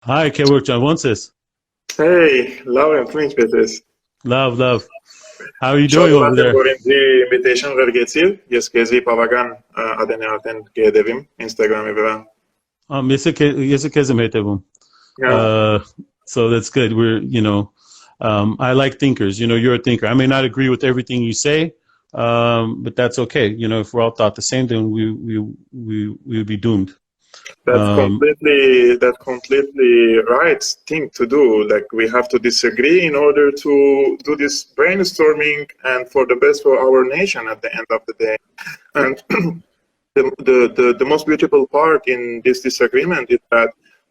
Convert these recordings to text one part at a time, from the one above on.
Hi, Kevorkcan. What's this? Hey, Laurent, muito bine. Love, love. How are you doing over Շնորհակալ եմ, there? որ ինձ invitation վերգեցիր։ Ես քեզի բավական ադենյատեն կդևիմ Instagram-ի վրա։ Yesekeze Metebum. Հա, Uh, so that's good. I like thinkers. You're a thinker. I may not agree with everything you say, but that's okay. If we're all thought the same, then we would be doomed. that's Um, completely right thing to do. Like we have to disagree in order to do this brainstorming and for the best for our nation at the end of the day. And the most beautiful part in this disagreement is that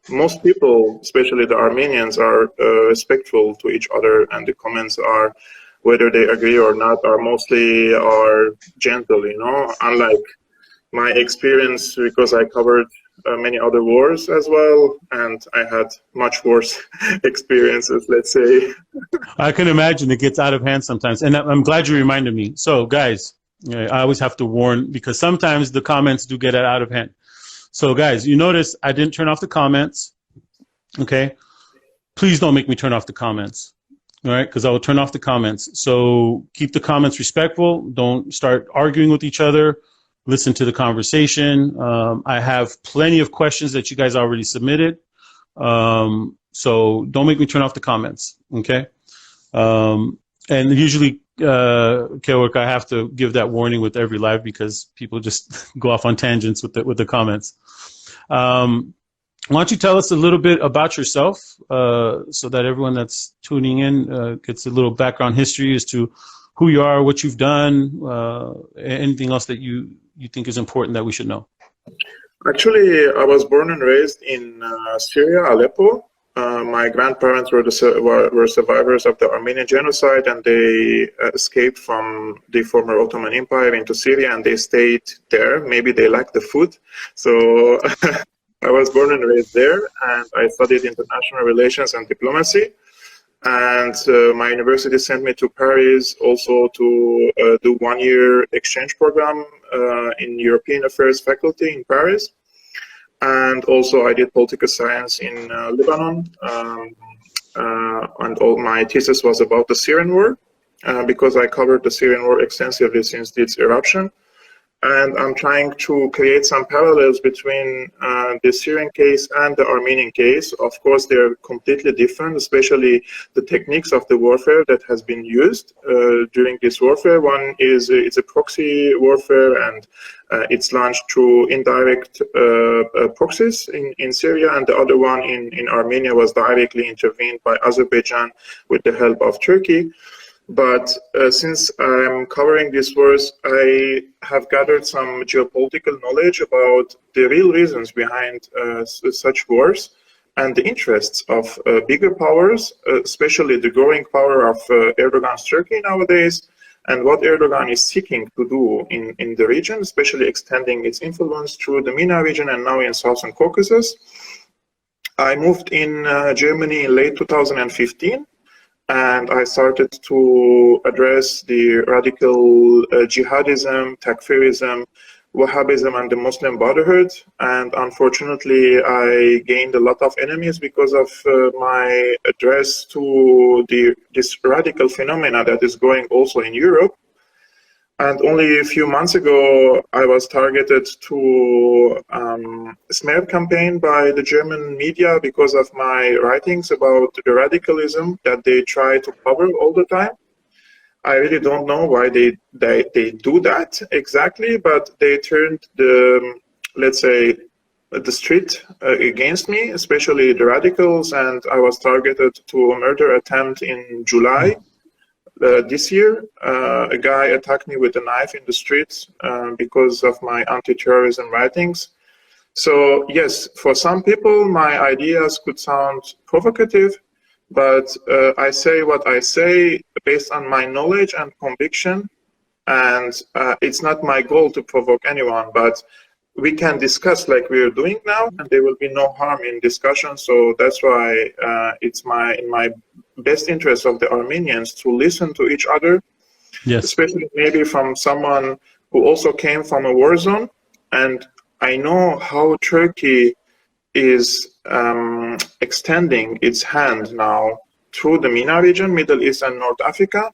most people, especially the Armenians, are respectful to each other, and the comments are, whether they agree or not, are mostly are gentle. Unlike my experience, because I covered many other wars as well, and I had much worse experiences. Let's say. I can imagine it gets out of hand sometimes, and I'm glad you reminded me. So, guys, I always have to warn because sometimes the comments do get out of hand. So, guys, you notice I didn't turn off the comments. Okay, please don't make me turn off the comments. All right, because I will turn off the comments. So keep the comments respectful. Don't start arguing with each other. Listen to the conversation. I have plenty of questions that you guys already submitted. So don't make me turn off the comments. Okay. And usually, Kevork, I have to give that warning with every live because people just go off on tangents with the comments. Why don't you tell us a little bit about yourself so that everyone that's tuning in gets a little background history as to who you are, what you've done, anything else that you think is important that we should know. Actually, I was born and raised in Syria, Aleppo. My grandparents were survivors of the Armenian genocide, and they escaped from the former Ottoman Empire into Syria, and they stayed there. Maybe they liked the food, so I was born and raised there, and I studied international relations and diplomacy. And my university sent me to Paris also to do 1 year exchange program in European Affairs faculty in Paris. And also I did political science in Lebanon. And all my thesis was about the Syrian war because I covered the Syrian war extensively since its eruption. And I'm trying to create some parallels between the Syrian case and the Armenian case. Of course, they're completely different, especially the techniques of the warfare that has been used during this warfare. One is it's a proxy warfare, and it's launched through indirect proxies in Syria, and the other one in Armenia was directly intervened by Azerbaijan with the help of Turkey. But since I'm covering this wars, I have gathered some geopolitical knowledge about the real reasons behind such wars and the interests of bigger powers, especially the growing power of Erdogan's Turkey nowadays, and what Erdogan is seeking to do in the region, especially extending its influence through the MENA region and now in Southern Caucasus. I moved in Germany in late 2015. And I started to address the radical jihadism, Takfirism, Wahhabism, and the Muslim Brotherhood. And unfortunately, I gained a lot of enemies because of my address to this radical phenomena that is going also in Europe. And only a few months ago, I was targeted to smear campaign by the German media because of my writings about the radicalism that they try to cover all the time. I really don't know why they do that exactly, but they turned let's say, the street against me, especially the radicals, and I was targeted to a murder attempt in July. This year, a guy attacked me with a knife in the street because of my anti-terrorism writings. So yes, for some people, my ideas could sound provocative, but I say what I say based on my knowledge and conviction, and it's not my goal to provoke anyone, but we can discuss like we're doing now, and there will be no harm in discussion. So that's why it's in my best interest of the Armenians to listen to each other, Yes. especially maybe from someone who also came from a war zone. And I know how Turkey is extending its hand now through the MENA region, Middle East and North Africa,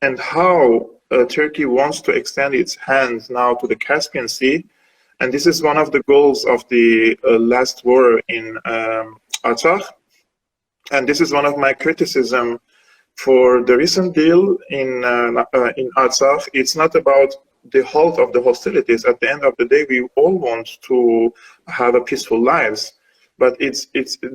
and how Turkey wants to extend its hand now to the Caspian Sea. And this is one of the goals of the last war in Artsakh. And this is one of my criticism for the recent deal in Artsakh. It's not about the halt of the hostilities. At the end of the day, we all want to have a peaceful lives. But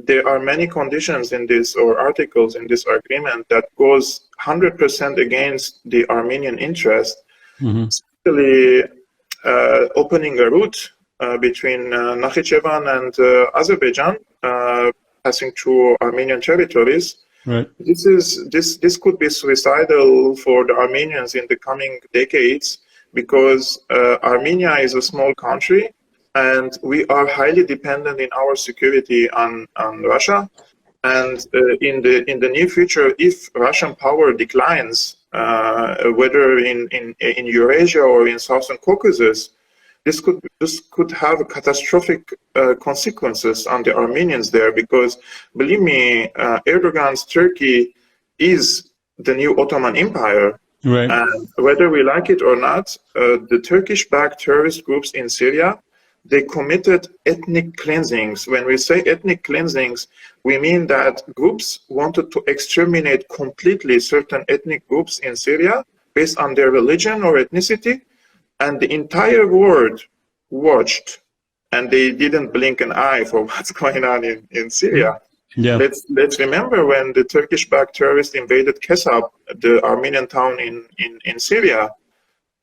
there are many conditions in this, or articles in this agreement, that goes 100% against the Armenian interest, especially opening a route between Nakhichevan and Azerbaijan, passing through Armenian territories. Right. This could be suicidal for the Armenians in the coming decades, because Armenia is a small country, and we are highly dependent in our security on Russia. And in the near future, if Russian power declines, whether in Eurasia or in Southern Caucasus, this could have catastrophic consequences on the Armenians there, because believe me, Erdogan's Turkey is the new Ottoman Empire. Right. And whether we like it or not, the Turkish-backed terrorist groups in Syria, they committed ethnic cleansings. When we say ethnic cleansings, we mean that groups wanted to exterminate completely certain ethnic groups in Syria based on their religion or ethnicity, and the entire world watched, and they didn't blink an eye for what's going on in Syria. Yeah. Let's remember when the Turkish-backed terrorists invaded Kesab, the Armenian town in Syria.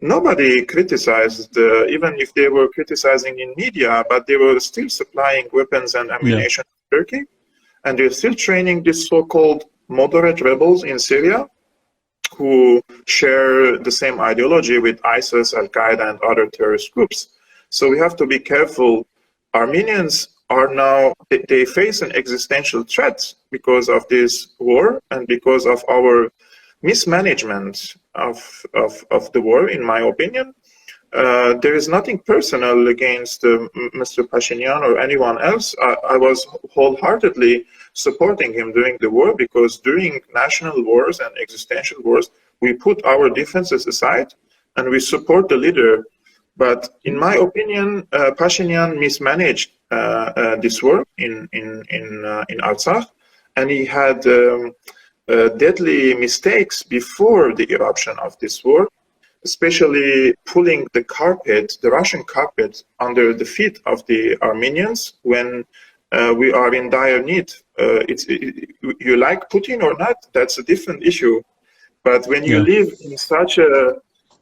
Nobody criticized, even if they were criticizing in media, but they were still supplying weapons and ammunition to Turkey. And they're still training these so-called moderate rebels in Syria who share the same ideology with ISIS, Al-Qaeda, and other terrorist groups. So we have to be careful. Armenians are now, they face an existential threat because of this war and because of our mismanagement of the war, in my opinion. There is nothing personal against Mr. Pashinyan or anyone else. I was wholeheartedly supporting him during the war, because during national wars and existential wars, we put our differences aside and we support the leader. But in my opinion, Pashinyan mismanaged this war in Artsakh, and he had deadly mistakes before the eruption of this war, especially pulling the carpet, the Russian carpet, under the feet of the Armenians when we are in dire need. You like Putin or not, that's a different issue. But when you live in such a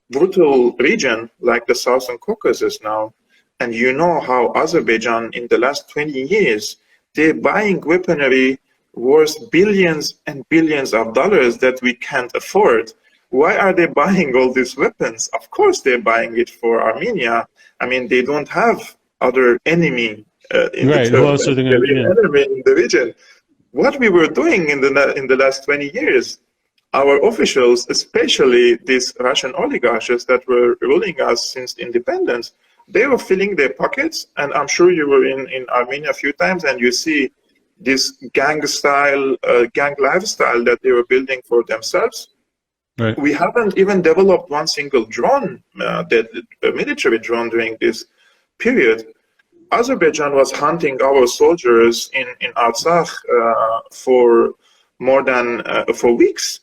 brutal region like the Southern Caucasus now, and you know how Azerbaijan in the last 20 years, they're buying weaponry worth billions and billions of dollars that we can't afford. Why are they buying all these weapons? Of course they're buying it for Armenia. I mean, they don't have other enemy in the region. What we were doing in the last 20 years, our officials, especially these Russian oligarchs that were ruling us since independence, they were filling their pockets. And I'm sure you were in Armenia a few times, and you see this gang lifestyle that they were building for themselves. Right. We haven't even developed one single drone, a military drone during this period. Azerbaijan was hunting our soldiers in Artsakh for more than 4 weeks.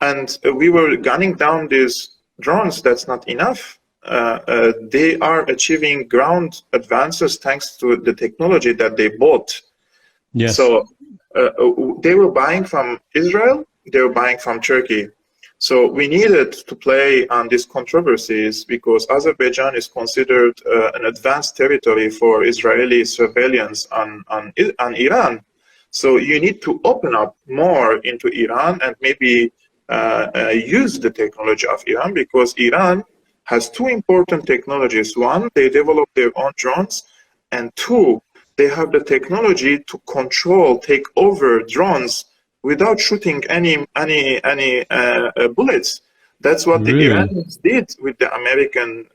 And we were gunning down these drones. That's not enough. They are achieving ground advances thanks to the technology that they bought. Yes. So they were buying from Israel, they were buying from Turkey. So we needed to play on these controversies, because Azerbaijan is considered an advanced territory for Israeli surveillance on Iran. So you need to open up more into Iran and maybe use the technology of Iran, because Iran has two important technologies. One, they develop their own drones, and two, they have the technology to control, take over drones without shooting any bullets. That's what the Iranians did with the American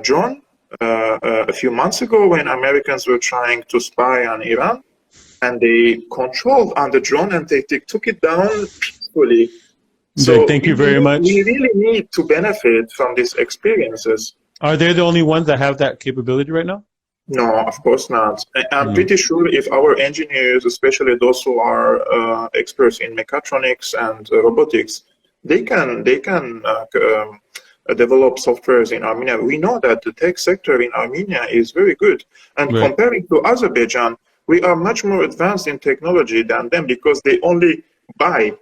drone a few months ago when Americans were trying to spy on Iran. and they controlled on the drone, and they took it down peacefully. So Thank you very much. we really need to benefit from these experiences. Are they the only ones that have that capability right now? No, of course not. I'm pretty sure if our engineers, especially those who are experts in mechatronics and robotics, they can develop softwares in Armenia. We know that the tech sector in Armenia is very good. And Right. comparing to Azerbaijan, we are much more advanced in technology than them because they only buy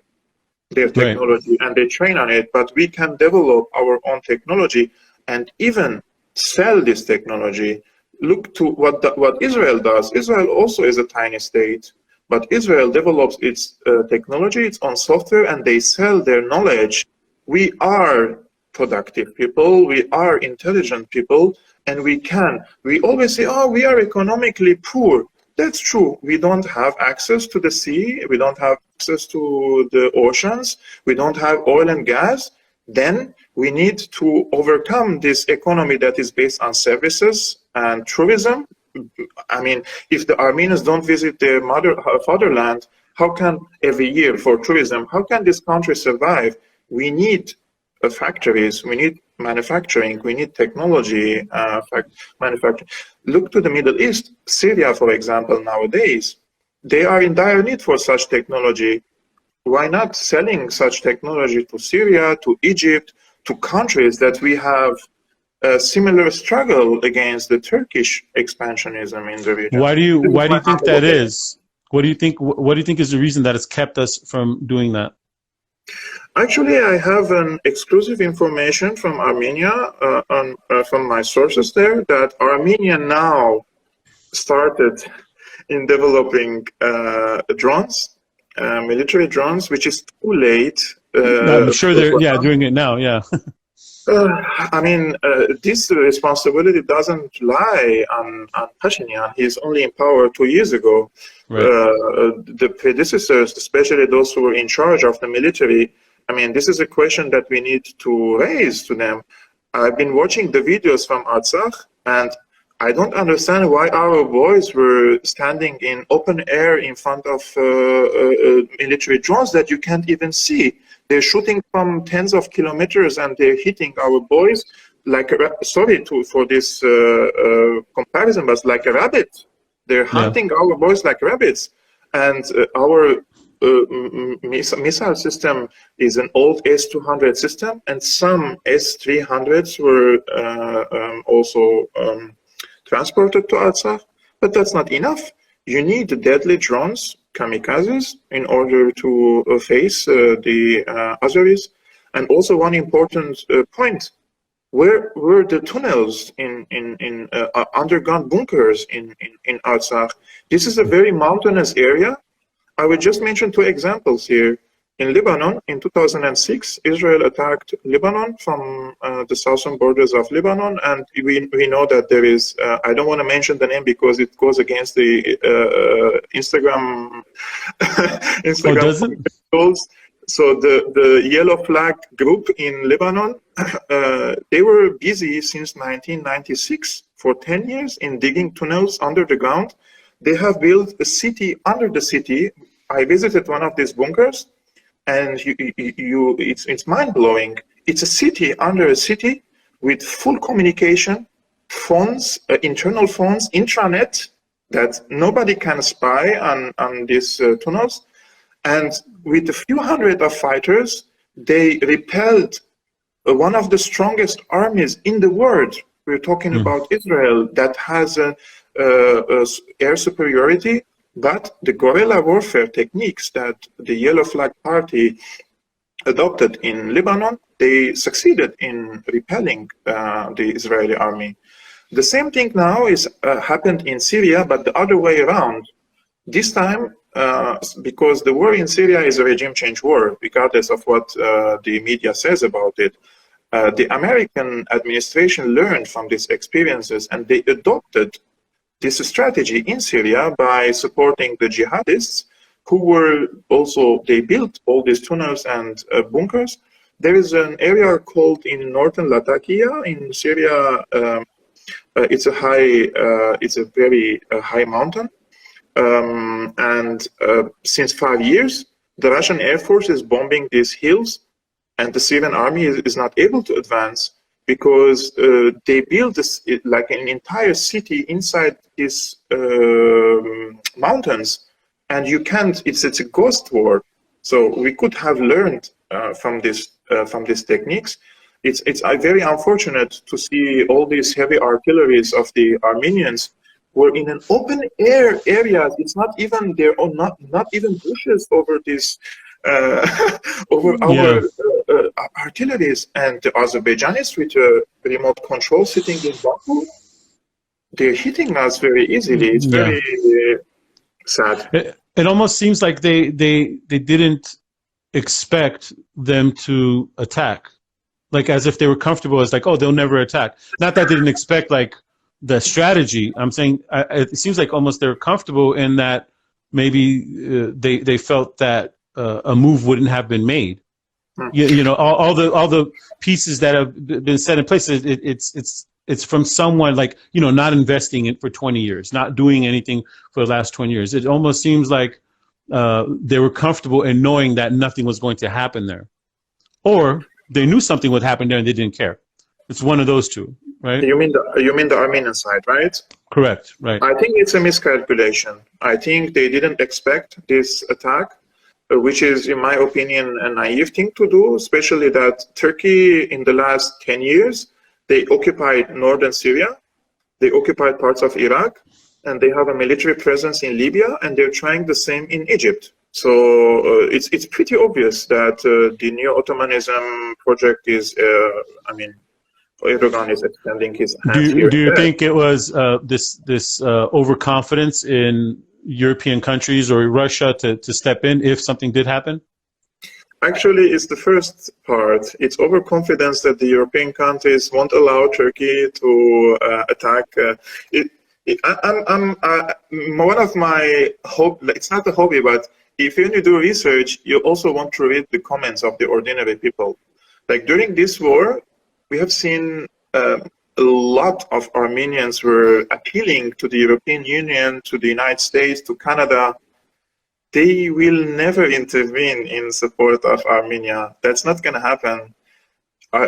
their technology and they train on it. But we can develop our own technology and even sell this technology. Look to what Israel does. Israel also is a tiny state, but Israel develops its technology, its own software, and they sell their knowledge. We are productive people, we are intelligent people, and we always say, oh, we are economically poor. That's true. We don't have access to the sea, we don't have access to the oceans, we don't have oil and gas. Then we need to overcome this economy that is based on services and tourism. I mean, if the Armenians don't visit their fatherland, how can every year for tourism, how can this country survive? We need factories, we need manufacturing, we need technology, manufacturing. Look to the Middle East, Syria, for example, nowadays, they are in dire need for such technology. Why not selling such technology to Syria, to Egypt, to countries that we have a similar struggle against the Turkish expansionism in the region? Why do you think that is? What do you think is the reason that has kept us from doing that? Actually, I have an exclusive information from Armenia, from my sources there, that Armenia now started in developing drones, military drones, which is too late. I'm sure they're doing it now. Yeah. I mean, this responsibility doesn't lie on Pashinyan. He's only in power 2 years ago. Right. The predecessors, especially those who were in charge of the military, I mean, this is a question that we need to raise to them. I've been watching the videos from Artsakh, and I don't understand why our boys were standing in open air in front of military drones that you can't even see. They're shooting from tens of kilometers and they're hitting our boys like, sorry for this comparison, but like a rabbit. They're hunting our boys like rabbits. And our missile system is an old S-200 system, and some S-300s were also transported to Artsakh, but that's not enough. You need deadly drones, kamikazes, in order to face the Azeris. And also one important point, where were the tunnels in underground bunkers in Artsakh? This is a very mountainous area. I will just mention 2 examples here. In Lebanon, in 2006, Israel attacked Lebanon from the southern borders of Lebanon, and we know that there is, I don't want to mention the name because it goes against the Instagram rules. So the Yellow Flag group in Lebanon, they were busy since 1996 for 10 years in digging tunnels under the ground. They have built a city under the city. I visited one of these bunkers, and it's mind-blowing. It's a city under a city with full communication, phones, internal phones, intranet that nobody can spy on these tunnels. And with a few hundred of fighters, they repelled one of the strongest armies in the world. We're talking about Israel that has air superiority, but the guerrilla warfare techniques that the Yellow Flag Party adopted in Lebanon, they succeeded in repelling the Israeli army. The same thing now is happened in Syria, but the other way around. This time, because the war in Syria is a regime change war, regardless of what the media says about it, the American administration learned from these experiences and they adopted this strategy in Syria by supporting the jihadists who were also, they built all these tunnels and bunkers. There is an area called in northern Latakia in Syria. It's a very high mountain. Since 5 years, the Russian Air Force is bombing these hills, and the Syrian army is not able to advance because they build this like an entire city inside these mountains, and you can't. It's a ghost war. So we could have learned from these techniques. It's very unfortunate to see all these heavy artilleries of the Armenians were in an open air area. It's not even there, or not even bushes over this over our artilleries. And the Azerbaijanis with a remote control sitting in Baku, they're hitting us very easily. It's very sad. It almost seems like they didn't expect them to attack, like as if they were comfortable as like, oh, they'll never attack. Not that they didn't expect like the strategy. I'm saying it seems like almost they're comfortable in that maybe they felt that a move wouldn't have been made. You know, all the pieces that have been set in place. It's from someone like, you know, not investing it for 20 years, not doing anything for the last 20 years. It almost seems like they were comfortable in knowing that nothing was going to happen there, or they knew something would happen there and they didn't care. It's one of those two, right? You mean the Armenian side, right? Correct, right. I think it's a miscalculation. I think they didn't expect this attack, which is, in my opinion, a naive thing to do, especially that Turkey in the last 10 years, they occupied northern Syria, they occupied parts of Iraq, and they have a military presence in Libya, and they're trying the same in Egypt. So it's pretty obvious that the neo-Ottomanism project is, Erdogan is extending his hands here. Do you think it was this overconfidence in European countries or Russia to step in if something did happen? Actually, it's the first part. It's overconfidence that the European countries won't allow Turkey to attack. One of my it's not a hobby, but if you do research, you also want to read the comments of the ordinary people. Like during this war, we have seen a lot of Armenians were appealing to the European Union, to the United States, to Canada. They will never intervene in support of Armenia. That's not going to happen.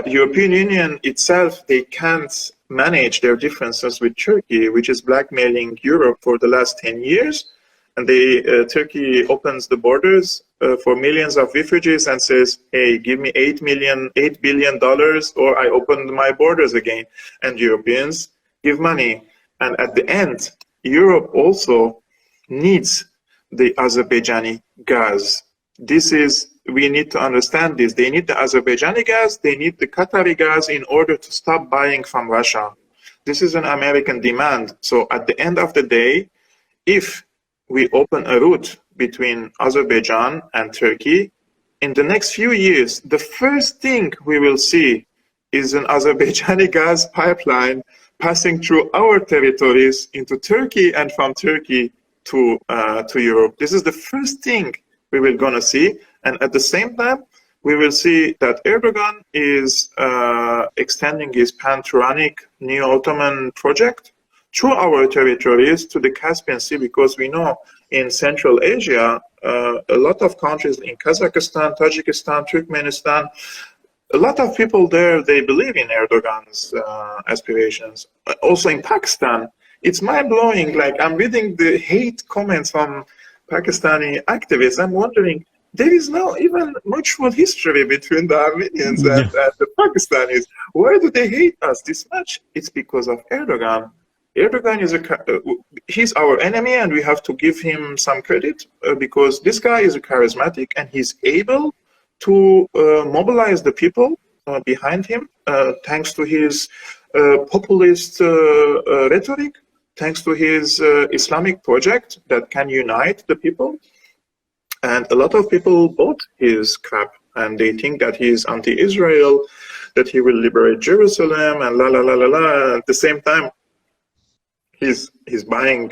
European Union itself, they can't manage their differences with Turkey, which is blackmailing Europe for the last 10 years. And Turkey opens the borders for millions of refugees and says, hey, give me $8 billion, or I open my borders again. And Europeans give money. And at the end, Europe also needs the Azerbaijani gas. We need to understand this. They need the Azerbaijani gas, they need the Qatari gas in order to stop buying from Russia. This is an American demand. So at the end of the day, if we open a route between Azerbaijan and Turkey, in the next few years, the first thing we will see is an Azerbaijani gas pipeline passing through our territories into Turkey and from Turkey to Europe. This is the first thing we will gonna see. And at the same time, we will see that Erdogan is extending his pan-Turanic neo-Ottoman project through our territories to the Caspian Sea, because we know in Central Asia, a lot of countries in Kazakhstan, Tajikistan, Turkmenistan, a lot of people there, they believe in Erdogan's aspirations. Also in Pakistan, it's mind-blowing. Like, I'm reading the hate comments from Pakistani activists. I'm wondering, there is no even mutual history between the Armenians and the Pakistanis. Why do they hate us this much? It's because of Erdogan. Erdogan he's our enemy, and we have to give him some credit because this guy is charismatic and he's able to mobilize the people behind him thanks to his populist rhetoric, thanks to his Islamic project that can unite the people. And a lot of people bought his crap, and they think that he is anti-Israel, that he will liberate Jerusalem, and la la la la la. At the same time, he's buying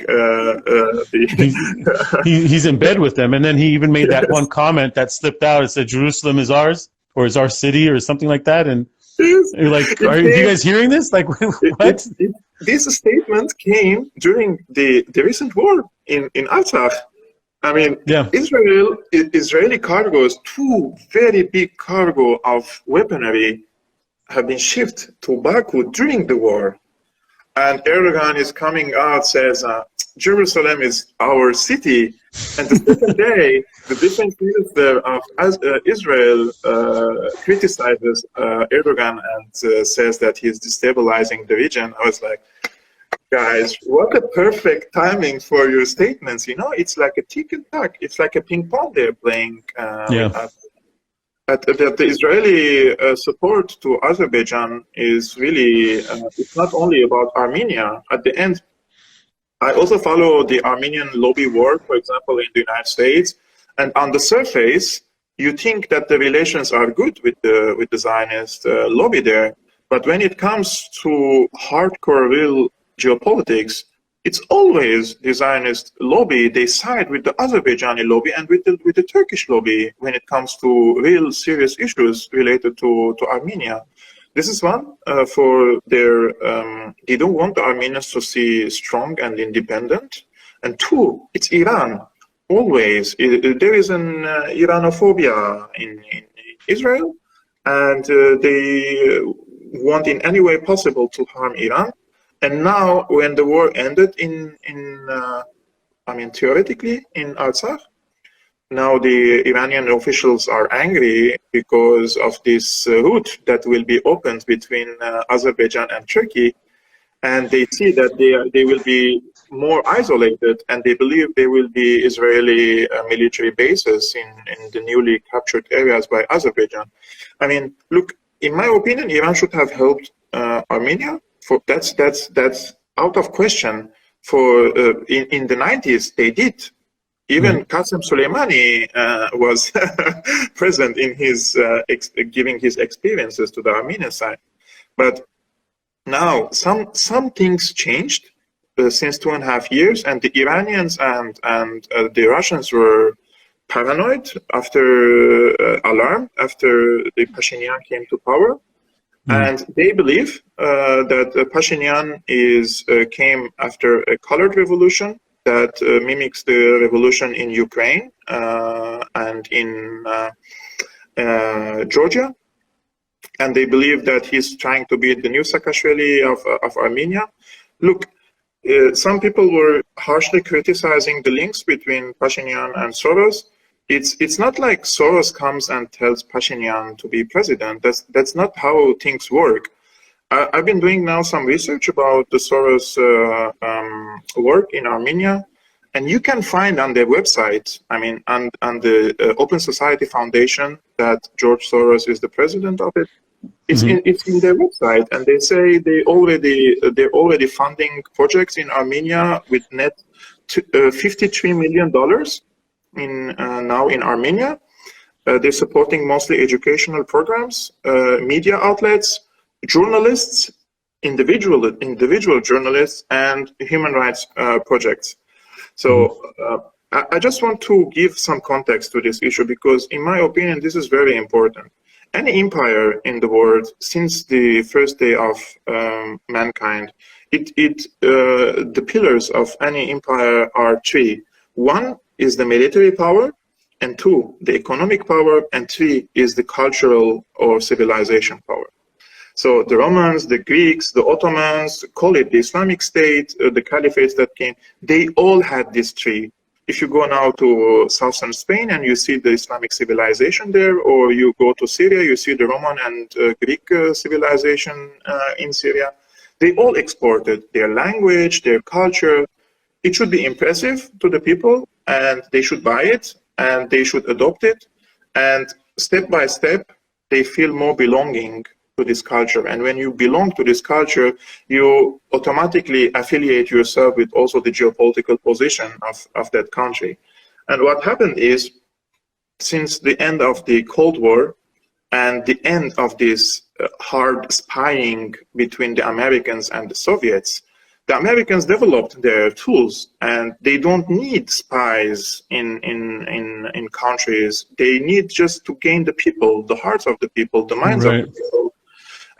he's in bed with them, and then he even made that one comment that slipped out. It said Jerusalem is ours, or is our city, or something like that. And you're like, are you guys hearing this? Like, what? This statement came during the recent war in Artsakh, I mean, Yeah. Israeli cargoes, two very big cargo of weaponry have been shipped to Baku during the war. And Erdogan is coming out, says, Jerusalem is our city. And the second day, the defense minister of Israel criticizes Erdogan and says that he's destabilizing the region. I was like, guys, what a perfect timing for your statements. You know, it's like a tick and tack. It's like a ping pong they're playing with us. The Israeli support to Azerbaijan is really, it's not only about Armenia. At the end, I also follow the Armenian lobby work, for example, in the United States. And on the surface, you think that the relations are good with the Zionist lobby there. But when it comes to hardcore real geopolitics, it's always the Zionist lobby. They side with the Azerbaijani lobby and with the Turkish lobby when it comes to real serious issues related to Armenia. This is one for their, they don't want the Armenians to see strong and independent. And two, it's Iran. Always, there is an Iranophobia in Israel, and they want in any way possible to harm Iran. And now, when the war ended theoretically in Artsakh, now the Iranian officials are angry because of this route that will be opened between Azerbaijan and Turkey, and they see that they will be more isolated, and they believe there will be Israeli military bases in the newly captured areas by Azerbaijan. I mean, look, in my opinion, Iran should have helped Armenia. That's out of question. For in the 90s, they did. Even Qasem Soleimani was present in his giving his experiences to the Armenian side. But now some things changed since 2.5 years, and the Iranians and the Russians were paranoid after alarm after the Pashinyan came to power. And they believe that Pashinyan came after a colored revolution that mimics the revolution in Ukraine and in Georgia. And they believe that he's trying to be the new Saakashvili of Armenia. Look, some people were harshly criticizing the links between Pashinyan and Soros. It's not like Soros comes and tells Pashinyan to be president. That's not how things work. I've been doing now some research about the Soros work in Armenia, and you can find on their website, I mean, on the Open Society Foundation, that George Soros is the president of it. It's in their website, and they say they're already funding projects in Armenia with net $53 million. Now in Armenia. They're supporting mostly educational programs, media outlets, journalists, individual journalists, and human rights projects. So I just want to give some context to this issue, because in my opinion, this is very important. Any empire in the world, since the first day of mankind, the pillars of any empire are three. One is the military power, and two, the economic power, and three is the cultural or civilization power. So the Romans, the Greeks, the Ottomans, call it the Islamic State, the caliphates that came, they all had these three. If you go now to southern Spain and you see the Islamic civilization there, or you go to Syria, you see the Roman and Greek civilization in Syria, they all exported their language, their culture. It should be impressive to the people, and they should buy it, and they should adopt it, and step by step, they feel more belonging to this culture. And when you belong to this culture, you automatically affiliate yourself with also the geopolitical position of that country. And what happened is, since the end of the Cold War and the end of this hard spying between the Americans and the Soviets, the Americans developed their tools, and they don't need spies in countries. They need just to gain the people, the hearts of the people, the minds of the people.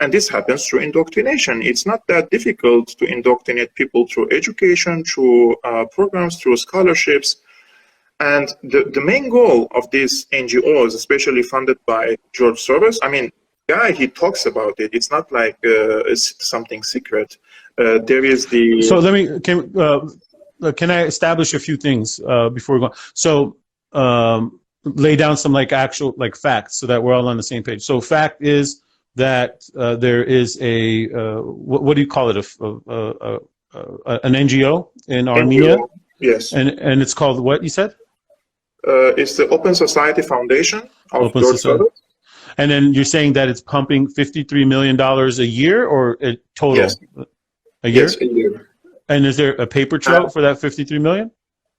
And this happens through indoctrination. It's not that difficult to indoctrinate people through education, through programs, through scholarships. And the main goal of these NGOs, especially funded by George Soros, I mean, he talks about it. It's not like it's something secret. There is the... So can I establish a few things before we go? So lay down some actual facts so that we're all on the same page. So fact is that there is a what do you call it? An NGO in Armenia. NGO, yes. And it's called what you said? It's the Open Society Foundation of Open George Society. Soros. And then you're saying that it's pumping $53 million a year, or a total? Yes. A year? Yes, a year. And is there a paper trail for that 53 million?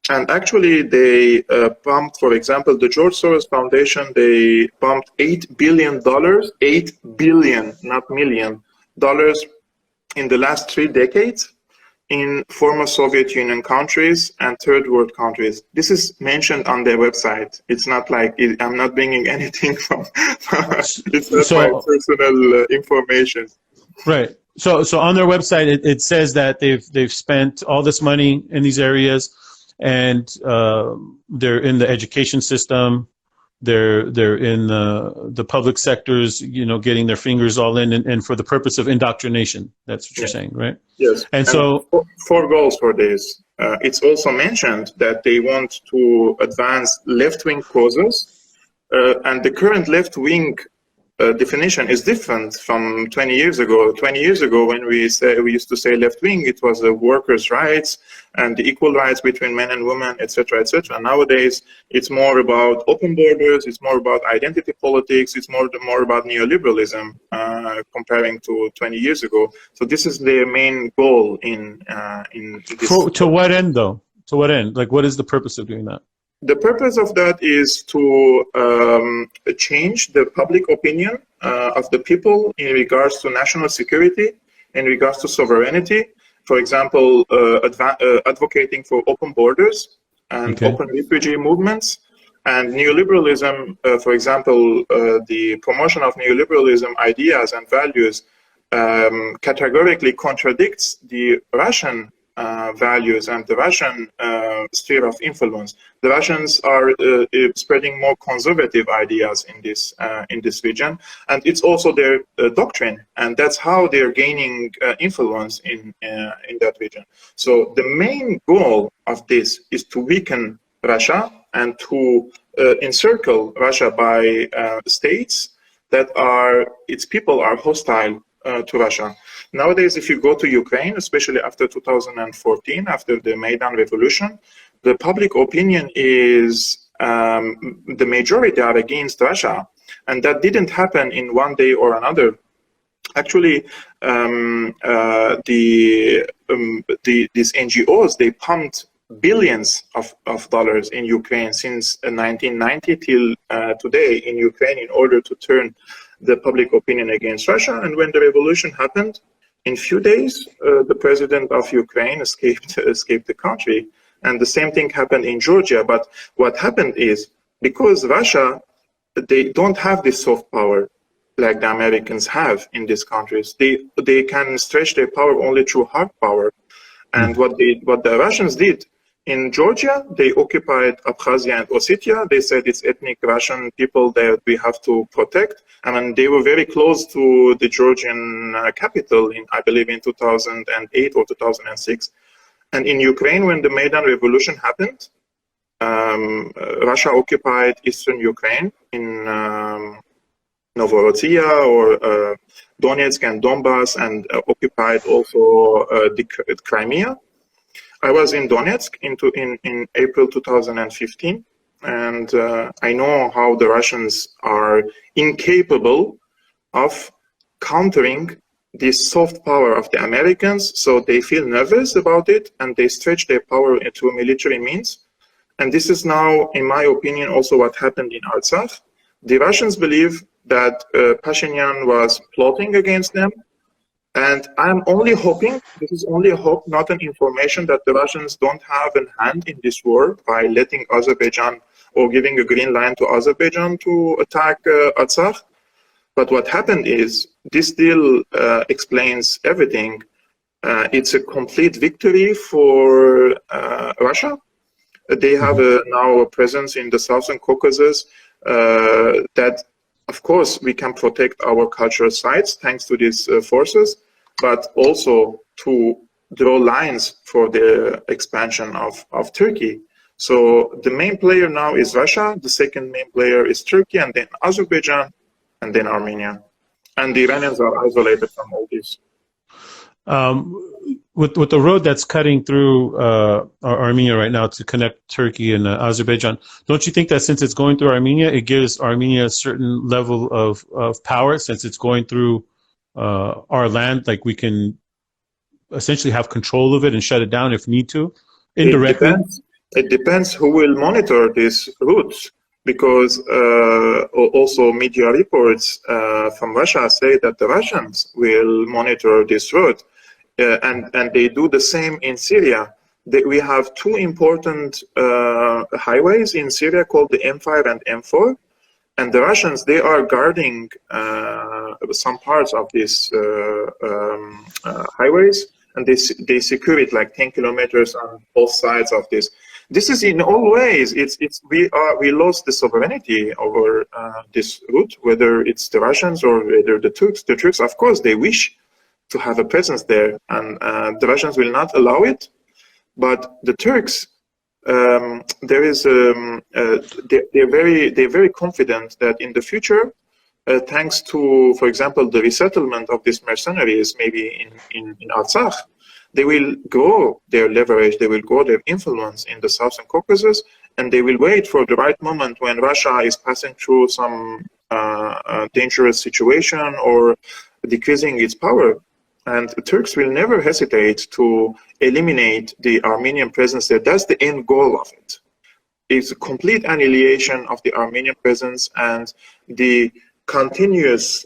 And actually, they pumped, for example, the George Soros Foundation, they pumped $8 billion, $8 billion, not million, dollars in the last 3 decades in former Soviet Union countries and third world countries. This is mentioned on their website. It's not like I'm not bringing anything from it's not my personal information. Right. So on their website, it says that they've spent all this money in these areas, and they're in the education system. They're in the public sectors, getting their fingers all in, and for the purpose of indoctrination. That's what you're saying, right? Yes. And so 4 goals for this. It's also mentioned that they want to advance left-wing causes, and the current left-wing definition is different from 20 years ago. 20 years ago, when we used to say left-wing, it was the workers' rights and the equal rights between men and women, etc., etc. Nowadays, it's more about open borders. It's more about identity politics. It's more about neoliberalism, comparing to 20 years ago. So this is their main goal in this. To what end, though? To what end? What is the purpose of doing that? The purpose of that is to change the public opinion of the people in regards to national security, in regards to sovereignty. For example, advocating for open borders and open refugee movements. And neoliberalism, for example, the promotion of neoliberalism ideas and values categorically contradicts the Russian values and the Russian sphere of influence. The Russians are spreading more conservative ideas in this region, and it's also their doctrine, and that's how they're gaining influence in that region. So the main goal of this is to weaken Russia and to encircle Russia by states that its people are hostile to Russia. Nowadays, if you go to Ukraine, especially after 2014, after the Maidan Revolution, the public opinion is the majority are against Russia, and that didn't happen in one day or another. Actually, these NGOs, they pumped billions of dollars in Ukraine since 1990 till today in Ukraine in order to turn the public opinion against Russia. And when the revolution happened, in few days, the president of Ukraine escaped the country. And the same thing happened in Georgia. But what happened is, because Russia, they don't have this soft power like the Americans have in these countries. They can stretch their power only through hard power. And what the Russians did, in Georgia, they occupied Abkhazia and Ossetia. They said it's ethnic Russian people that we have to protect. I mean, they were very close to the Georgian capital, I believe in 2008 or 2006. And in Ukraine, when the Maidan Revolution happened, Russia occupied eastern Ukraine in Novorossiya or Donetsk and Donbass, and occupied also the Crimea. I was in Donetsk in April 2015, and I know how the Russians are incapable of countering this soft power of the Americans, so they feel nervous about it, and they stretch their power into military means. And this is now, in my opinion, also what happened in Artsakh. The Russians believe that Pashinyan was plotting against them. And I'm only hoping, this is only a hope, not an information, that the Russians don't have a hand in this war by letting Azerbaijan or giving a green line to Azerbaijan to attack Artsakh. But what happened is this deal explains everything. It's a complete victory for Russia. They have now a presence in the Southern Caucasus that, of course, we can protect our cultural sites thanks to these forces, but also to draw lines for the expansion of Turkey. So the main player now is Russia, the second main player is Turkey, and then Azerbaijan, and then Armenia. And the Iranians are isolated from all this. With the road that's cutting through Armenia right now to connect Turkey and Azerbaijan, don't you think that since it's going through Armenia, it gives Armenia a certain level of power, since it's going through our land, like we can essentially have control of it and shut it down if need to, indirectly? It depends who will monitor these routes, because also media reports from Russia say that the Russians will monitor this route. And they do the same in Syria. We have two important highways in Syria called the M5 and M4. And the Russians, they are guarding some parts of these highways, and they secure it like 10 kilometers on both sides of this. This is in all ways, we lost the sovereignty over this route, whether it's the Russians or whether the Turks. The Turks, of course, they wish to have a presence there, and the Russians will not allow it. But the Turks, they're very confident that in the future, thanks to, for example, the resettlement of these mercenaries, maybe in Artsakh, they will grow their leverage, they will grow their influence in the Southern Caucasus, and they will wait for the right moment when Russia is passing through some dangerous situation or decreasing its power. And the Turks will never hesitate to eliminate the Armenian presence there. That's the end goal of it. It's a complete annihilation of the Armenian presence and the continuous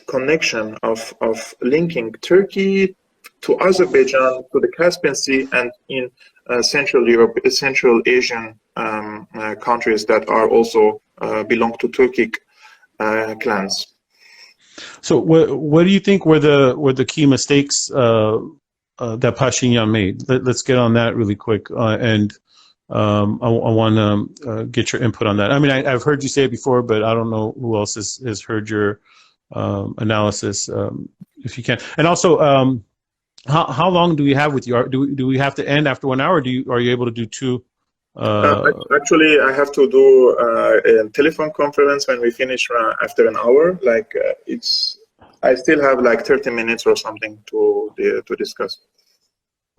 connection of linking Turkey to Azerbaijan, to the Caspian Sea, and in Central Europe, Central Asian countries that are also belong to Turkic clans. So, what do you think were the key mistakes that Pashinyan made? Let's get on that really quick, and I want to get your input on that. I mean, I've heard you say it before, but I don't know who else has heard your analysis. If you can, and also, how long do we have with you? Do we have to end after 1 hour? Or are you able to do two? Actually, I have to do a telephone conference when we finish after an hour. Like I still have like 30 minutes or something to discuss.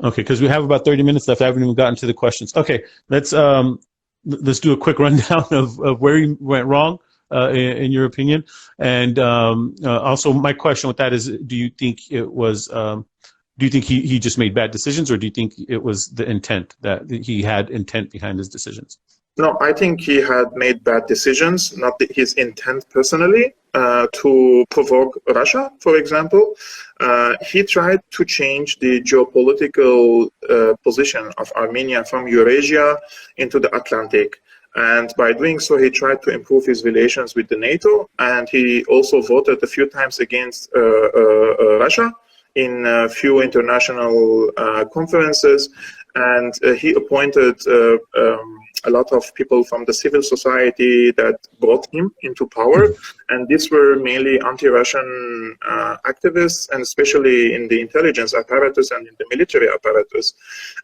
Okay, because we have about 30 minutes left. I haven't even gotten to the questions. Okay, let's do a quick rundown of where you went wrong in your opinion, and also my question with that is: do you think it was? Do you think he just made bad decisions, or do you think it was the intent, that he had intent behind his decisions? No, I think he had made bad decisions, not his intent personally, to provoke Russia, for example. He tried to change the geopolitical position of Armenia from Eurasia into the Atlantic. And by doing so, he tried to improve his relations with the NATO. And he also voted a few times against Russia in a few international conferences, and he appointed a lot of people from the civil society that brought him into power, and these were mainly anti-Russian activists, and especially in the intelligence apparatus and in the military apparatus.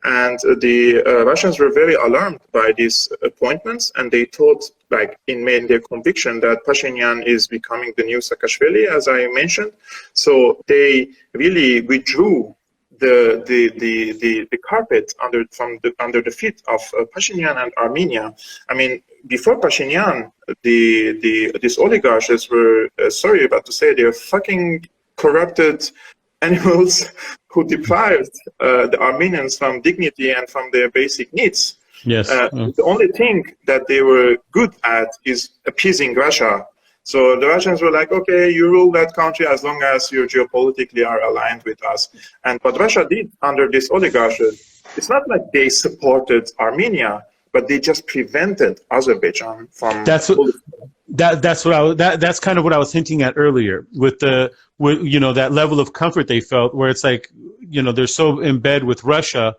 And the Russians were very alarmed by these appointments, and they thought, like in their conviction, that Pashinyan is becoming the new Saakashvili, as I mentioned. So they really withdrew the carpet under the feet of Pashinyan and Armenia. I mean, before Pashinyan, these oligarchs were sorry about to say, they're fucking corrupted animals who deprived the Armenians from dignity and from their basic needs. Yes. The only thing that they were good at is appeasing Russia. So the Russians were like, okay, you rule that country as long as you geopolitically are aligned with us. And what Russia did under this oligarchy, it's not like they supported Armenia, but they just prevented Azerbaijan from... that's kind of what I was hinting at earlier with that level of comfort they felt, where it's like, they're so in bed with Russia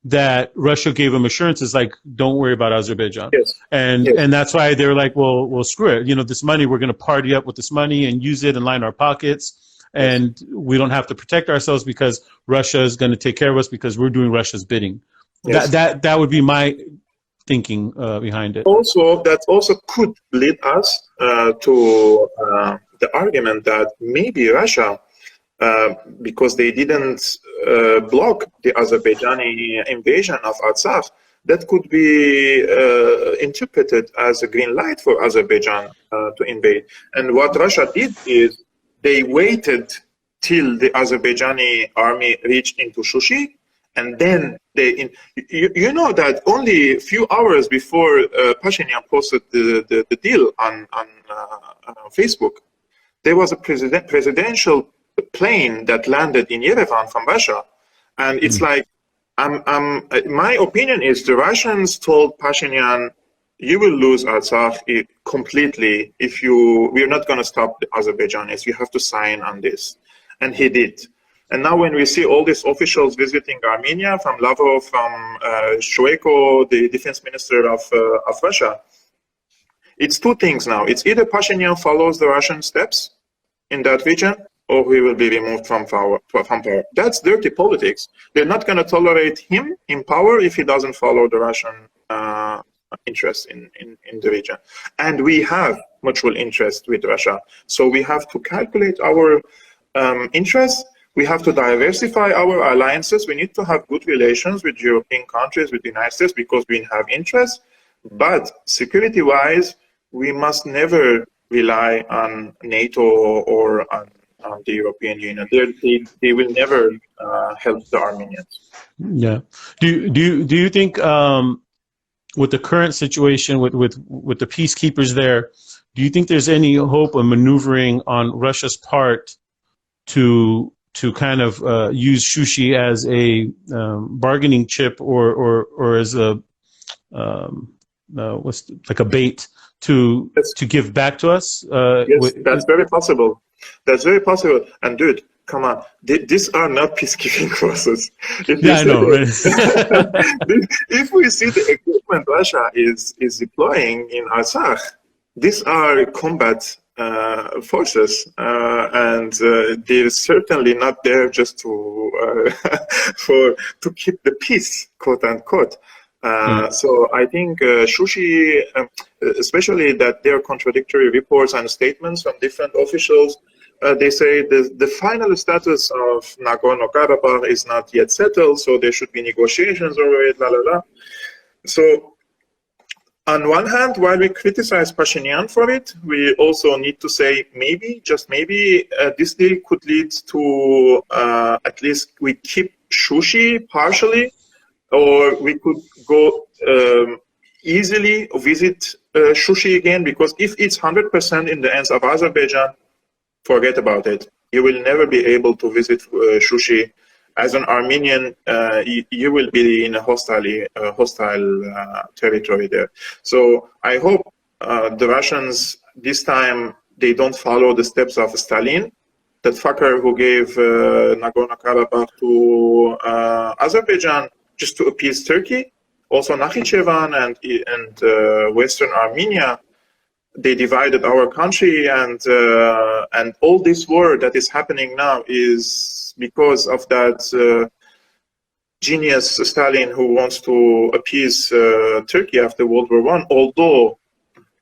that Russia gave them assurances like, don't worry about Azerbaijan. Yes. And Yes. and that's why they're like, well, screw it. This money, we're going to party up with this money and use it and line our pockets. And we don't have to protect ourselves because Russia is going to take care of us because we're doing Russia's bidding. Yes. That would be my thinking behind it. Also, that also could lead us to the argument that maybe Russia, because they didn't block the Azerbaijani invasion of Artsakh, that could be interpreted as a green light for Azerbaijan to invade. And what Russia did is they waited till the Azerbaijani army reached into Shushi, and then you know that only a few hours before Pashinyan posted the deal on Facebook, there was a presidential plane that landed in Yerevan from Russia, and it's like, my opinion is the Russians told Pashinyan, you will lose Artsakh completely if we're not going to stop the Azerbaijanis. You have to sign on this, and he did. And now when we see all these officials visiting Armenia, from Lavrov, from Shoigu, the defense minister of Russia, it's two things now. It's either Pashinyan follows the Russian steps in that region, or he will be removed from power. That's dirty politics. They're not going to tolerate him in power if he doesn't follow the Russian interest in the region. And we have mutual interest with Russia. So we have to calculate our interests. We have to diversify our alliances. We need to have good relations with European countries, with the United States, because we have interests. But security-wise, we must never rely on NATO or on the European Union. They will never help the Armenians. Yeah. Do you think with the current situation with the peacekeepers there, do you think there's any hope of maneuvering on Russia's part to kind of use Shushi as a bargaining chip or as a like a bait to give back to us? Yes, that's very possible. That's very possible. And dude, come on, these are not peacekeeping forces. I know. Right? If we see the equipment Russia is deploying in Artsakh, these are combat forces, and they're certainly not there just to keep the peace, quote unquote. So I think Shushi, especially that there are contradictory reports and statements from different officials. They say the final status of Nagorno Karabakh is not yet settled, so there should be negotiations over it, la la la. So on one hand, while we criticize Pashinyan for it, we also need to say maybe, just maybe, this deal could lead to at least we keep Shushi partially, or we could go easily visit Shushi again, because if it's 100% in the hands of Azerbaijan, forget about it. You will never be able to visit Shushi. As an Armenian, you will be in a hostile territory there. So I hope the Russians, this time, they don't follow the steps of Stalin, that fucker who gave Nagorno-Karabakh to Azerbaijan just to appease Turkey. Also Nakhichevan and Western Armenia, they divided our country, and all this war that is happening now is because of that genius Stalin, who wants to appease Turkey after World War I, although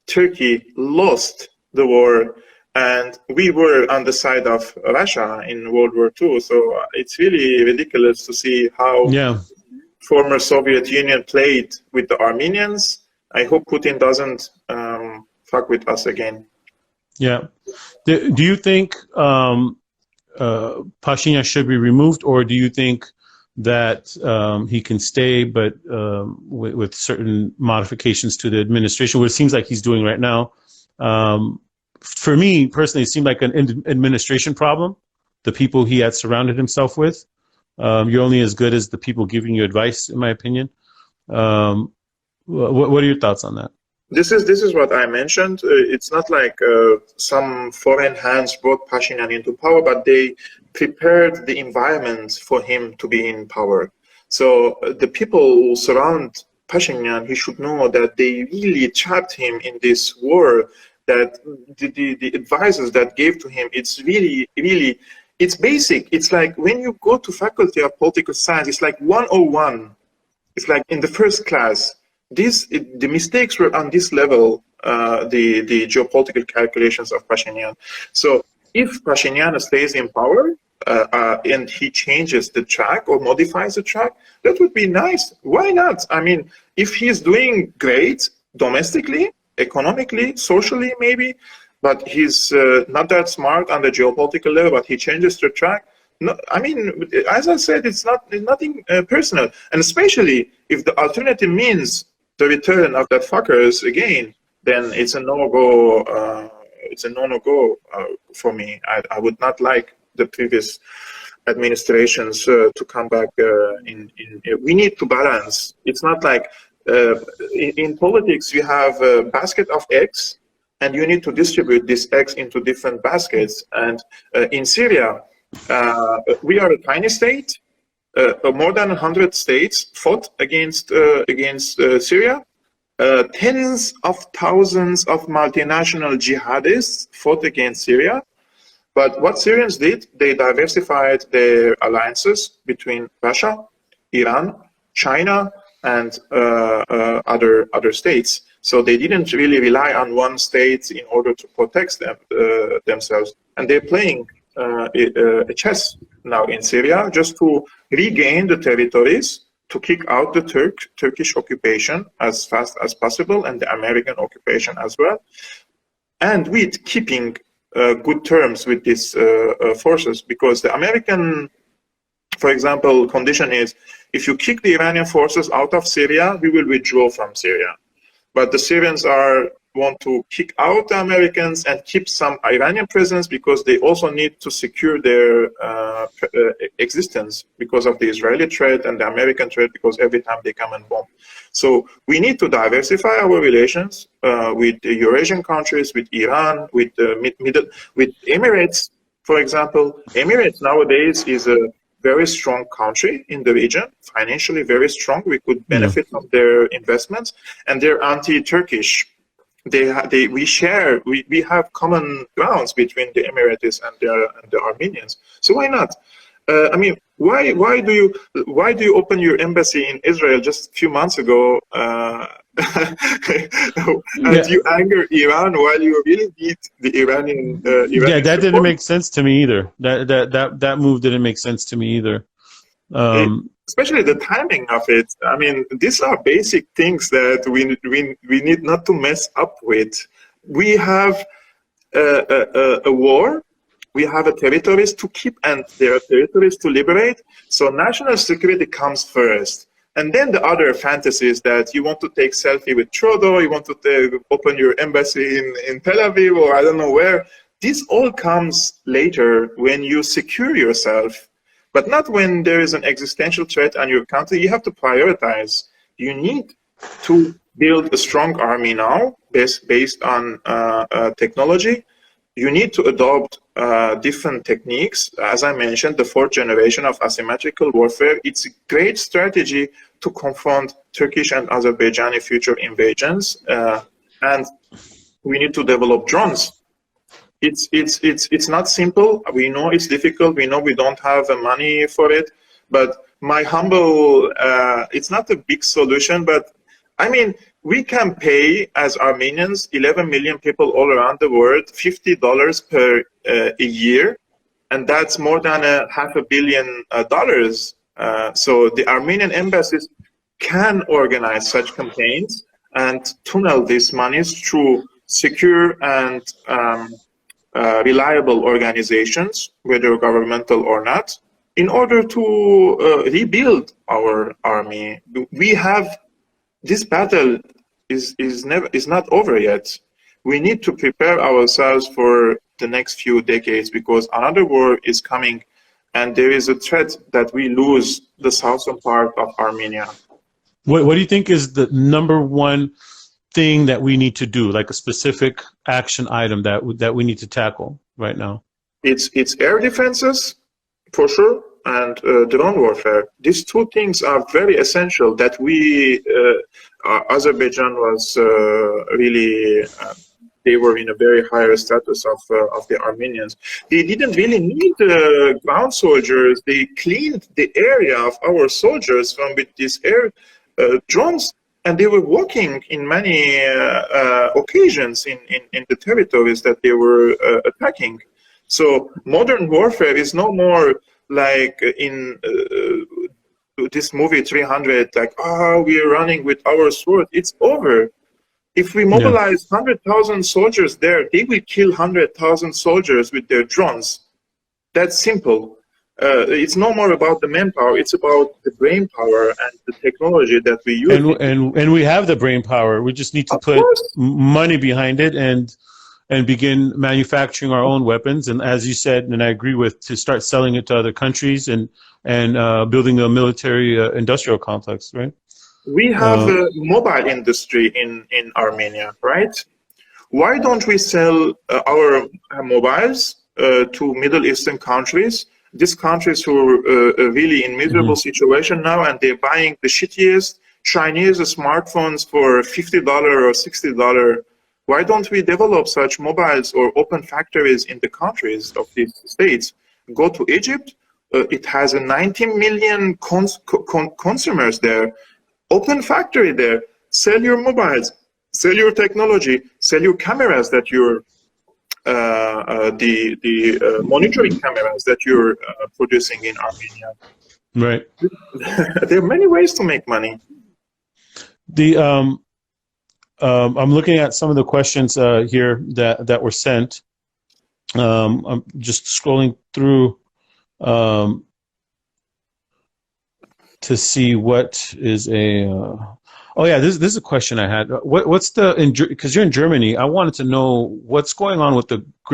Turkey lost the war and we were on the side of Russia in World War II. So it's really ridiculous to see how former Soviet Union played with the Armenians. I hope Putin doesn't fuck with us again. Yeah. Do you think Pashinyan should be removed, or do you think that he can stay, but with certain modifications to the administration, which it seems like he's doing right now? For me personally, it seemed like an administration problem. The people he had surrounded himself with. You're only as good as the people giving you advice, in my opinion. What are your thoughts on that? This is what I mentioned. It's not like some foreign hands brought Pashinyan into power, but they prepared the environment for him to be in power. So the people who surround Pashinyan, he should know that they really trapped him in this war. That the advisors that gave to him, it's really, it's basic. It's like when you go to Faculty of Political Science, it's like 101. It's like in the first class. The mistakes were on this level, the geopolitical calculations of Pashinyan. So if Pashinyan stays in power and he changes the track or modifies the track, that would be nice. Why not? I mean, if he's doing great domestically, economically, socially maybe, but he's not that smart on the geopolitical level, but he changes the track. No, I mean, as I said, it's nothing personal, and especially if the alternative means the return of that fuckers again, then it's a no-go. It's a no-go for me. I would not like the previous administrations to come back. We need to balance. It's not like in politics you have a basket of eggs, and you need to distribute these eggs into different baskets. And in Syria, we are a tiny state. More than 100 states fought against Syria. Tens of thousands of multinational jihadists fought against Syria. But what Syrians did, they diversified their alliances between Russia, Iran, China, and other states. So they didn't really rely on one state in order to protect themselves. And they're playing a chess now in Syria just to regain the territories, to kick out the Turkish occupation as fast as possible and the American occupation as well, and with keeping good terms with these forces, because the American, for example, condition is if you kick the Iranian forces out of Syria, we will withdraw from Syria. But the Syrians want to kick out the Americans and keep some Iranian presence because they also need to secure their existence because of the Israeli threat and the American threat, because every time they come and bomb. So we need to diversify our relations with the Eurasian countries, with Iran, with with Emirates, for example. Emirates nowadays is a very strong country in the region, financially very strong. We could benefit from their investments, and they're anti-Turkish. We have common grounds between the Emiratis and the Armenians. So why not? I mean, why do you open your embassy in Israel just a few months ago, and you anger Iran while you really need the Iranian? Yeah, that didn't make sense to me either. That move didn't make sense to me either. Especially the timing of it. I mean, these are basic things that we need not to mess up with. We have a war. We have territories to keep, and there are territories to liberate. So national security comes first. And then the other fantasies that you want to take selfie with Trudeau, you want to open your embassy in Tel Aviv, or I don't know where. This all comes later when you secure yourself, but not when there is an existential threat on your country. You have to prioritize. You need to build a strong army now based on technology. You need to adopt different techniques. As I mentioned, the fourth generation of asymmetrical warfare, it's a great strategy to confront Turkish and Azerbaijani future invasions. And we need to develop drones. It's not simple. We know it's difficult. We know we don't have the money for it. But my humble, it's not a big solution, but I mean, we can pay as Armenians, 11 million people all around the world, $50 per a year, and that's more than $500 million. So the Armenian embassies can organize such campaigns and tunnel these monies through secure and reliable organizations, whether governmental or not, in order to rebuild our army. We have this battle is not over yet. We need to prepare ourselves for the next few decades, because another war is coming, and there is a threat that we lose the southern part of Armenia. What do you think is the number one thing that we need to do, like a specific action item that we need to tackle right now? It's air defenses, for sure, and drone warfare. These two things are very essential that we, Azerbaijan was really, they were in a very higher status of the Armenians. They didn't really need ground soldiers. They cleaned the area of our soldiers from with these air drones, and they were walking in many occasions in the territories that they were attacking. So modern warfare is no more like in this movie 300, like, we're running with our sword. It's over. If we mobilize 100,000 soldiers there, they will kill 100,000 soldiers with their drones. That's simple. It's no more about the manpower. It's about the brain power and the technology that we use. And we have the brain power. We just need to put money behind it and begin manufacturing our own weapons. And as you said, and I agree with, to start selling it to other countries and building a military industrial complex, right? We have a mobile industry in Armenia, right? Why don't we sell our mobiles to Middle Eastern countries? These countries who are really in miserable situation now, and they're buying the shittiest Chinese smartphones for $50 or $60. Why don't we develop such mobiles or open factories in the countries of these states? Go to Egypt. It has 90 million consumers there. Open factory there. Sell your mobiles. Sell your technology. Sell your cameras that you're the monitoring cameras that you're producing in Armenia. Right. There are many ways to make money. I'm looking at some of the questions here that were sent. I'm just scrolling through to see what is a. Oh yeah, this is a question I had. What's because you're in Germany? I wanted to know what's going on with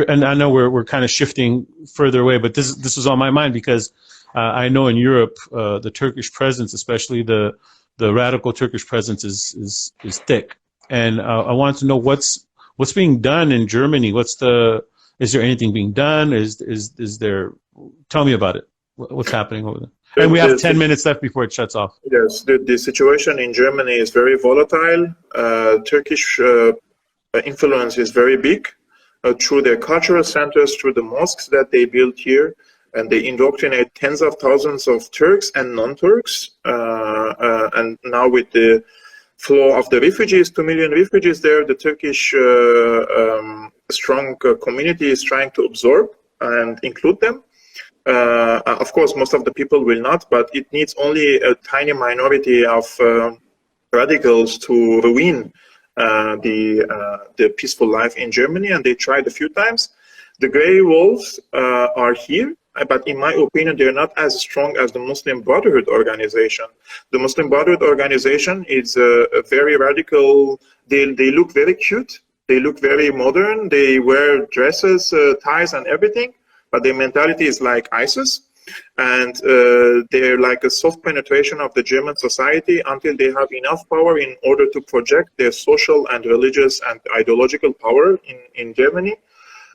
and I know we're kind of shifting further away, but this was on my mind because I know in Europe the Turkish presence, especially the radical Turkish presence, is thick, and I wanted to know what's being done in Germany. Is there anything being done? Is there? Tell me about it. What's happening over there? And we have 10 minutes left before it shuts off. Yes, the situation in Germany is very volatile. Turkish influence is very big through their cultural centers, through the mosques that they built here, and they indoctrinate tens of thousands of Turks and non-Turks. And now with the flow of the refugees, 2 million refugees there, the Turkish strong community is trying to absorb and include them. Of course, most of the people will not, but it needs only a tiny minority of radicals to ruin the peaceful life in Germany, and they tried a few times. The grey wolves are here, but in my opinion, they're not as strong as the Muslim Brotherhood organization. The Muslim Brotherhood organization is a very radical. They look very cute. They look very modern. They wear dresses, ties, and everything. But their mentality is like ISIS, and they're like a soft penetration of the German society until they have enough power in order to project their social and religious and ideological power in Germany.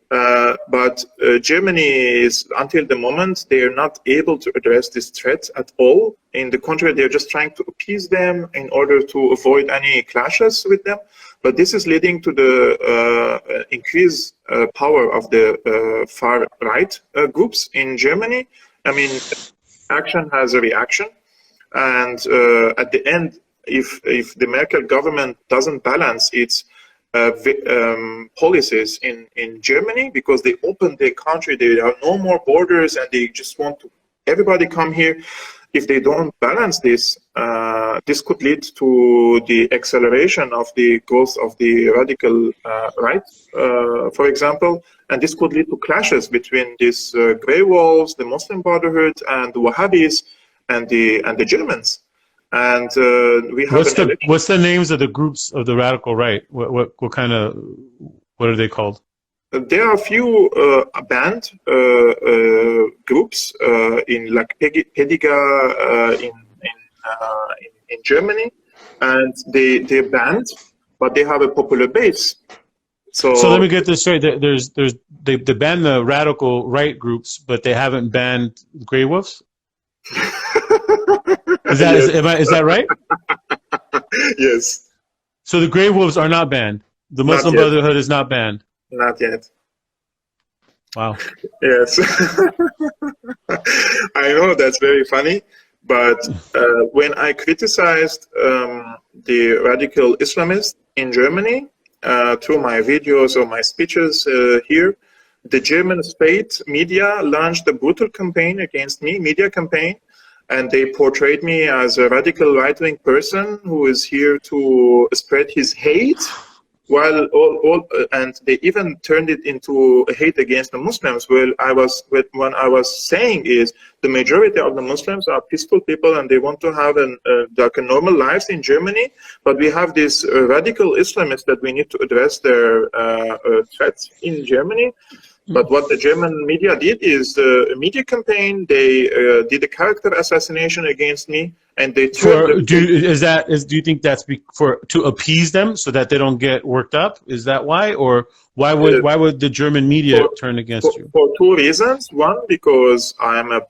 But Germany is, until the moment, they are not able to address this threat at all. In the contrary, they're just trying to appease them in order to avoid any clashes with them. But this is leading to the increased power of the far-right groups in Germany. I mean, action has a reaction. And at the end, if the Merkel government doesn't balance its policies in Germany, because they opened their country, there are no more borders, and they just want to everybody come here. If they don't balance this, this could lead to the acceleration of the growth of the radical right, for example, and this could lead to clashes between these grey wolves, the Muslim Brotherhood, and the Wahhabis, and the Germans. And we have what's the names of the groups of the radical right? What are they called? There are a few banned groups in like Pediga in Germany, and they're banned. but they have a popular base. So let me get this straight. They banned the radical right groups, but they haven't banned Grey Wolves. Is that right? Yes. So the Grey Wolves are not banned. The Muslim Brotherhood is not banned. Not yet. Wow. Yes. I know that's very funny, but when I criticized the radical Islamists in Germany through my videos or my speeches here, the German state media launched a brutal campaign against me, media campaign, and they portrayed me as a radical right-wing person who is here to spread his hate. While and they even turned it into a hate against the Muslims. Well, when I was saying is the majority of the Muslims are peaceful people and they want to have like a normal lives in Germany, but we have these radical Islamists that we need to address their threats in Germany. But what the German media did is a media campaign. They did a character assassination against me, and they do you think that's to appease them so that they don't get worked up? Is that why, or why would the German media turn against you? For two reasons. One, because I am a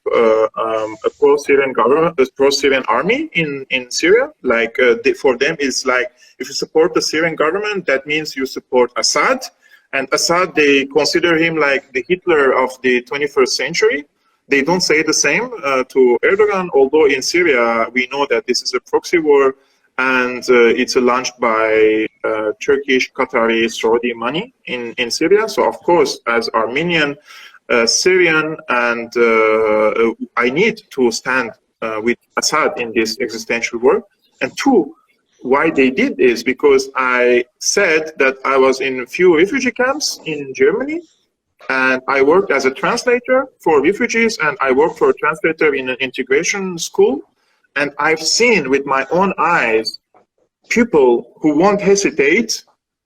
pro-Syrian government, a pro-Syrian army in Syria. Like for them, it's like if you support the Syrian government, that means you support Assad. And Assad, they consider him like the Hitler of the 21st century. They don't say the same to Erdogan, although in Syria, we know that this is a proxy war and it's launched by Turkish, Qatari, Saudi money in Syria. So, of course, as Armenian, Syrian, and I need to stand with Assad in this existential war. And two, why they did is because I said that I was in a few refugee camps in Germany, and I worked as a translator for refugees, and I worked for a translator in an integration school, and I've seen with my own eyes people who won't hesitate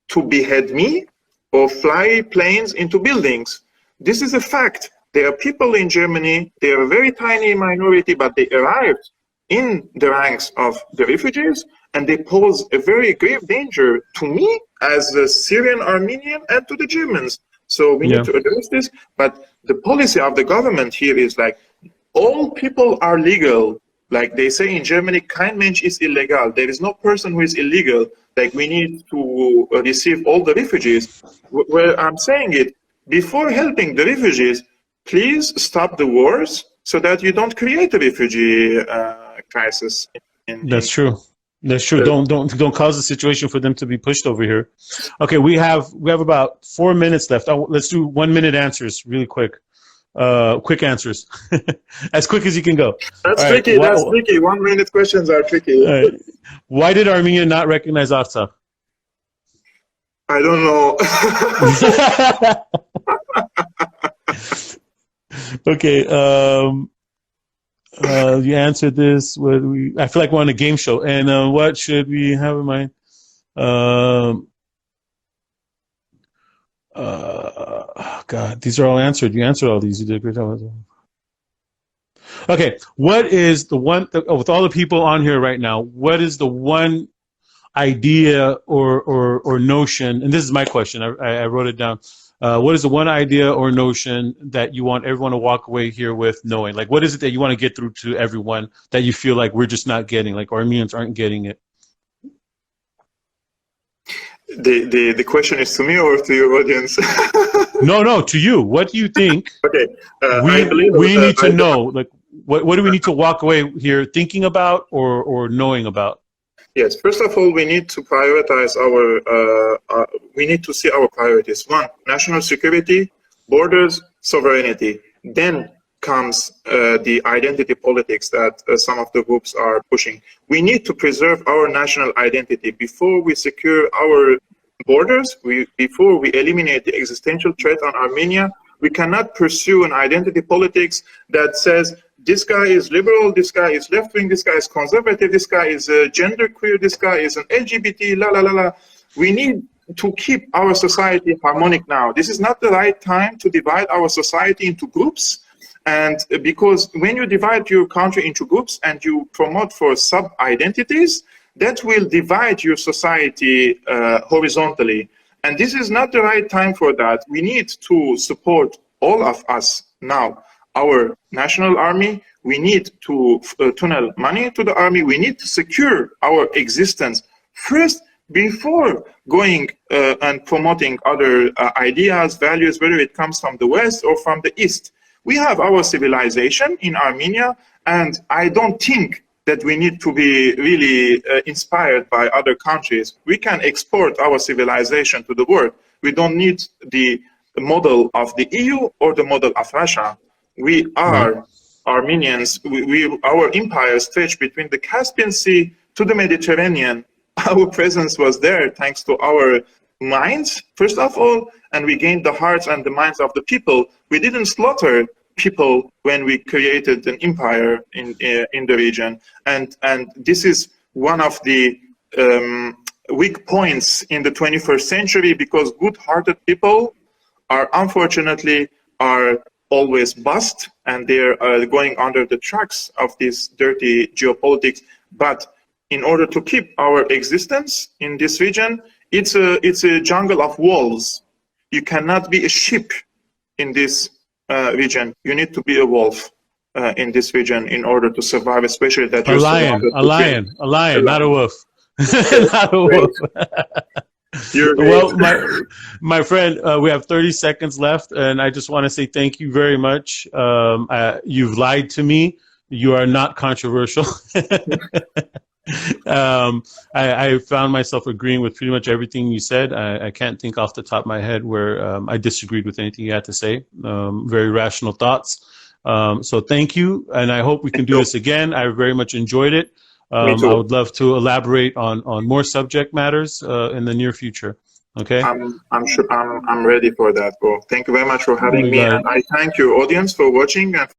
to behead me or fly planes into buildings. This is a fact. There are people in Germany, they are a very tiny minority, but they arrived in the ranks of the refugees, and they pose a very grave danger to me as a Syrian Armenian and to the Germans. So we need to address this. But the policy of the government here is like, all people are legal. Like they say in Germany, kein Mensch ist illegal. There is no person who is illegal. Like we need to receive all the refugees. Where I'm saying it, before helping the refugees, please stop the wars so that you don't create a refugee crisis. That's true. That's true. Don't cause a situation for them to be pushed over here. Okay, we have about 4 minutes left. Let's do 1 minute answers, really quick. Quick answers, as quick as you can go. That's tricky. That's tricky. 1 minute questions are tricky. Right. Why did Armenia not recognize Artsakh? I don't know. Okay. You answered this. I feel like we're on a game show. And what should we have in mind? God, these are all answered. You answered all these. You did a great job. Okay, what is the one, with all the people on here right now, what is the one idea or notion, and this is my question, I wrote it down, what is the one idea or notion that you want everyone to walk away here with knowing? Like, what is it that you want to get through to everyone that you feel like we're just not getting, like Armenians aren't getting it? The question is to me or to your audience? No, to you. What do you think? Okay, we need to know. Like, what do we need to walk away here thinking about or knowing about? Yes. First of all, we need to prioritize we need to see our priorities. One, national security, borders, sovereignty. Then comes the identity politics that some of the groups are pushing. We need to preserve our national identity before we secure our borders, before we eliminate the existential threat on Armenia. We cannot pursue an identity politics that says this guy is liberal, this guy is left-wing, this guy is conservative, this guy is genderqueer, this guy is an LGBT, la la la la. We need to keep our society harmonic now. This is not the right time to divide our society into groups. And because when you divide your country into groups and you promote for sub-identities, that will divide your society horizontally. And this is not the right time for that. We need to support all of us now. Our national army, we need to tunnel money to the army. We need to secure our existence first before going and promoting other ideas, values, whether it comes from the West or from the East. We have our civilization in Armenia, and I don't think that we need to be really inspired by other countries. We can export our civilization to the world. We don't need the model of the EU or the model of Russia. We are Armenians. Our empire stretched between the Caspian Sea to the Mediterranean. Our presence was there thanks to our minds, first of all, and we gained the hearts and the minds of the people. We didn't slaughter people when we created an empire in the region. And this is one of the weak points in the 21st century, because good-hearted people are unfortunately always bust, and they're going under the tracks of this dirty geopolitics. But in order to keep our existence in this region, it's a jungle of wolves. You cannot be a sheep in this region. You need to be a wolf in this region in order to survive, especially that you're a lion, not a wolf. Not a wolf. Well, my friend, we have 30 seconds left, and I just want to say thank you very much. You've lied to me. You are not controversial. I found myself agreeing with pretty much everything you said. I can't think off the top of my head where I disagreed with anything you had to say. Very rational thoughts. So thank you, and I hope we can do this again. I very much enjoyed it. I would love to elaborate on more subject matters in the near future. Okay. I'm sure I'm ready for that. Well, thank you very much for having me, and I thank your audience for watching and